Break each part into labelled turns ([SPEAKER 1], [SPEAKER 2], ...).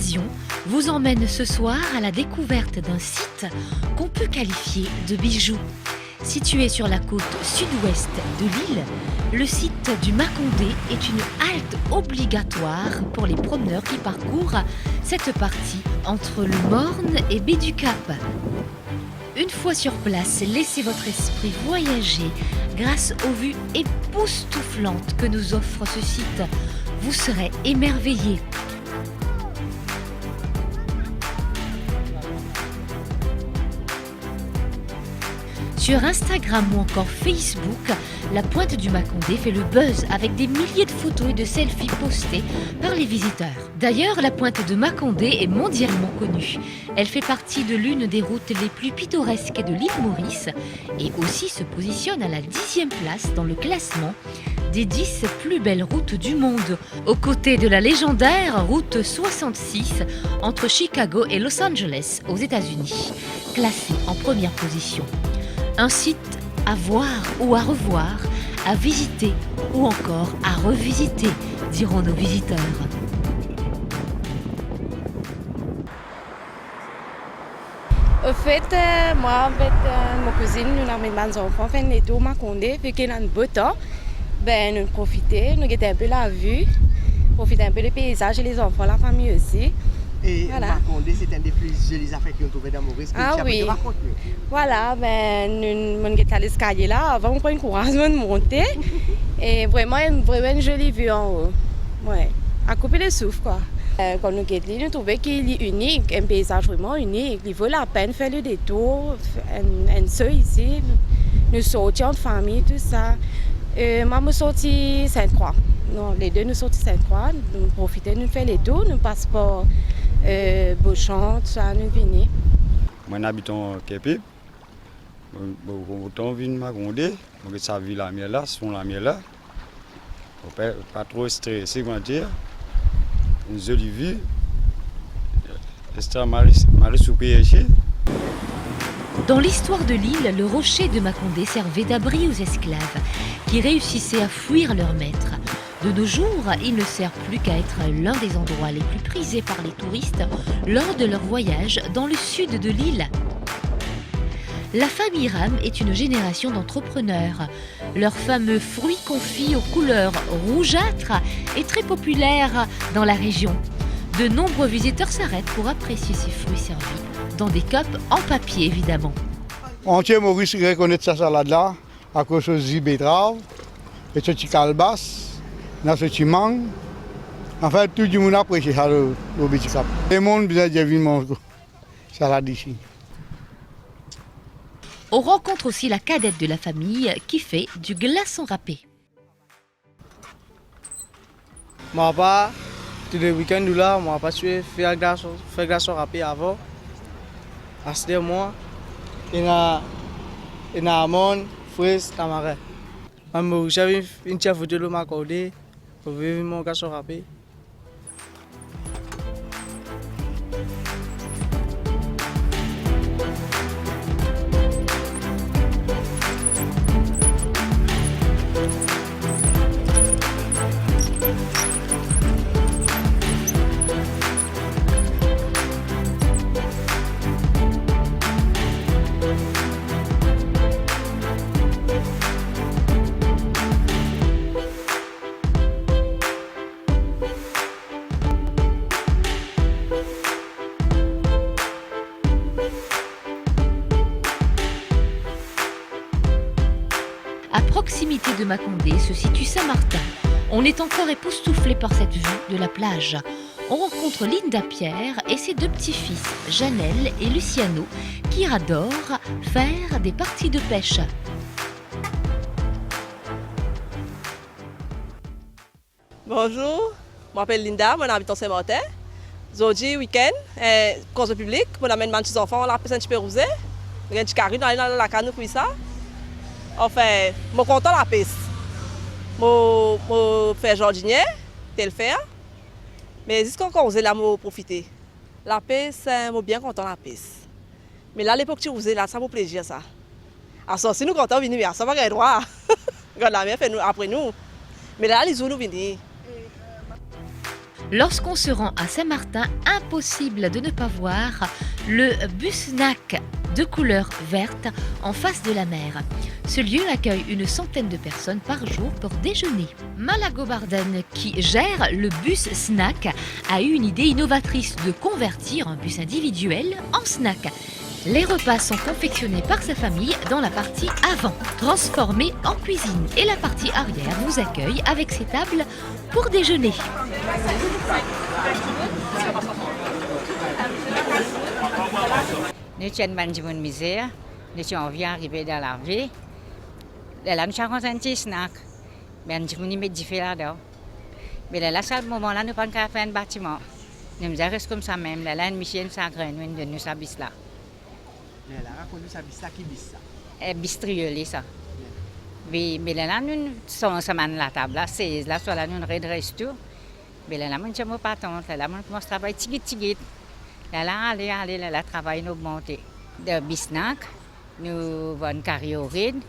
[SPEAKER 1] occasion vous emmène ce soir à la découverte d'un site qu'on peut qualifier de bijou. Situé sur la côte sud-ouest de l'île, le site du Mâcondé est une halte obligatoire pour les promeneurs qui parcourent cette partie entre le Morne et Baie du Cap. Une fois sur place, laissez votre esprit voyager grâce aux vues époustouflantes que nous offre ce site. Vous serez émerveillés. Sur Instagram ou encore Facebook, la pointe du Mâcondé fait le buzz avec des milliers de photos et de selfies postées par les visiteurs. D'ailleurs, la pointe de Mâcondé est mondialement connue. Elle fait partie de l'une des routes les plus pittoresques de l'île Maurice et aussi se positionne à la 10e place dans le classement des 10 plus belles routes du monde, aux côtés de la légendaire route 66 entre Chicago et Los Angeles aux États-Unis, classée en première position. Un site à voir ou à revoir, à visiter ou encore à revisiter, diront nos visiteurs.
[SPEAKER 2] Au fait, moi, ma cousine, nous avons mes enfants, fait les tours Mâcondé, vu qu'il y a un beau temps, nous profitons, nous guettons un peu la vue, profiter un peu du paysage et les enfants, la famille aussi.
[SPEAKER 3] Et
[SPEAKER 2] voilà.
[SPEAKER 3] Mâcondé, c'est un des plus jolis affaires qu'on trouve dans Maurice.
[SPEAKER 2] Ah oui. Voilà, nous avons l'escalier là, avant on prend une courage de monter. Et vraiment une jolie vue en haut. Ouais, à couper le souffle quoi. Quand nous guettons, nous trouvons qu'il est unique, un paysage vraiment unique. Il vaut la peine de faire le détour, un seul ici. Nous sortions en famille, tout ça. Moi, je suis sortie Sainte-Croix. Non, les deux nous sortis Sainte-Croix. Nous profitons, nous faisons les tours, nous passons par Beauchamp, tout ça, nous venons.
[SPEAKER 4] Moi, j'habite en Képi. Autant vivre Mâcondé, ça vit la mienne là, son la mienne là. Pas trop stressé, comment dire. Une jolie vue.
[SPEAKER 1] Dans l'histoire de l'île, le rocher de Mâcondé servait d'abri aux esclaves qui réussissaient à fuir leur maître. De nos jours, il ne sert plus qu'à être l'un des endroits les plus prisés par les touristes lors de leur voyage dans le sud de l'île. La famille Ram est une génération d'entrepreneurs. Leur fameux fruit confit aux couleurs rougeâtres est très populaire dans la région. De nombreux visiteurs s'arrêtent pour apprécier ces fruits servis dans des cups en papier évidemment.
[SPEAKER 5] Entier Maurice reconnaît sa salade-là à cause de betterave, et ce petit calebasse, ce petit mangue. En fait, tout le monde apprécie ça au petit cap. Le monde bien de manger salade ici.
[SPEAKER 1] On rencontre aussi la cadette de la famille qui fait du glaçon râpé.
[SPEAKER 6] Moi pas, tous les week-ends là, moi pas faire glaçon râpé avant. À ce moment, il y a amande, fraise, tamarin. Moi j'avais une petite photo de Mâcondé pour vivre mon glaçon râpé.
[SPEAKER 1] À proximité de Mâcondé se situe Saint-Martin. On est encore époustouflé par cette vue de la plage. On rencontre Linda Pierre et ses deux petits-fils, Janelle et Luciano, qui adorent faire des parties de pêche.
[SPEAKER 7] Bonjour, je m'appelle Linda, je habite en Saint-Martin. Aujourd'hui, week-end, cause public, je amène mes petits enfants à la piscine de Pérouzé. Je suis carré dans la canne pour ça. Enfin, je suis content de la piste. Je fais jardinier, tel faire. Mais jusqu'à quand vous là, je profiter. La piste, je suis bien content de la piste. Mais là, l'époque que vous êtes là, ça me plaisir ça. Alors, si nous comptons venir, ça va être droit. Regarde la mer fait nous après nous. Mais là, les jours nous venir.
[SPEAKER 1] Lorsqu'on se rend à Saint-Martin, impossible de ne pas voir le Busnac de couleur verte en face de la mer. Ce lieu accueille une centaine de personnes par jour pour déjeuner. Malago Barden, qui gère le bus snack, a eu une idée innovatrice de convertir un bus individuel en snack. Les repas sont confectionnés par sa famille dans la partie avant, transformée en cuisine, et la partie arrière nous accueille avec ses tables pour déjeuner.
[SPEAKER 8] Nous sommes en misère, nous sommes arrivés dans la vie. Là, nous avons un petit snack, mais nous avons mis du fil là-dedans. Mais là, à ce moment-là, nous n'avons pas fait un bâtiment. Nous sommes comme ça même. Là, nous avons un grain de nous habiter là.
[SPEAKER 3] Là, raconte-nous ça, bis ça qui bis ça.
[SPEAKER 8] Bistriolé ça. Mais là, nous sommes à la table, là, 16, là, soit là, nous redressons tout. Mais là, nous sommes pas tant, là, nous commençons à travailler tigit. Là, le travail nous augmenté. De bisnac, nous vendons carioride,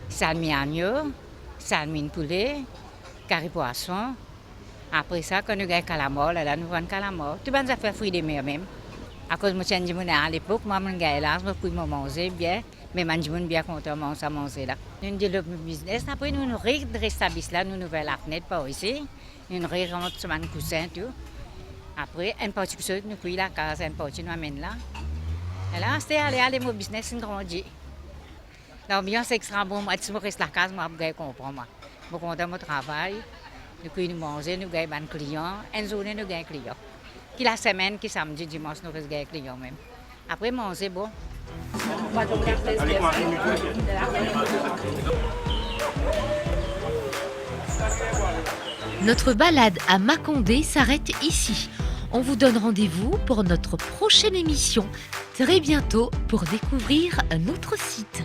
[SPEAKER 8] salmi agneau, salmi poulet, curry poisson. Après ça, quand nous gagnons calamar, là, nous vendons calamar. Tout le monde a fait fruits de mer même. À cause de mon à l'époque, moi, je gagne là, je peux manger bien, mais je suis bien content de manger là. Nous développons le business, après nous rétablissons là, nous nouvelles fenêtre par ici, nous remontons sur mon coussin tout. Après, un petit coup, nous prenons la case, un petit nous amène là. Et là, c'est aller mon business grandit. L'ambiance est extrêmement bonne. Moi, si je reste la case, moi, je comprends. Moi, je suis content de mon travail. Nous pouvons manger, nous gagnons des clients. Une journée, nous gagnons des clients. Qui la semaine, qui samedi, dimanche, nous gagnons des clients même. Après, manger, bon.
[SPEAKER 1] Notre balade à Makondé s'arrête ici. On vous donne rendez-vous pour notre prochaine émission très bientôt pour découvrir un autre site.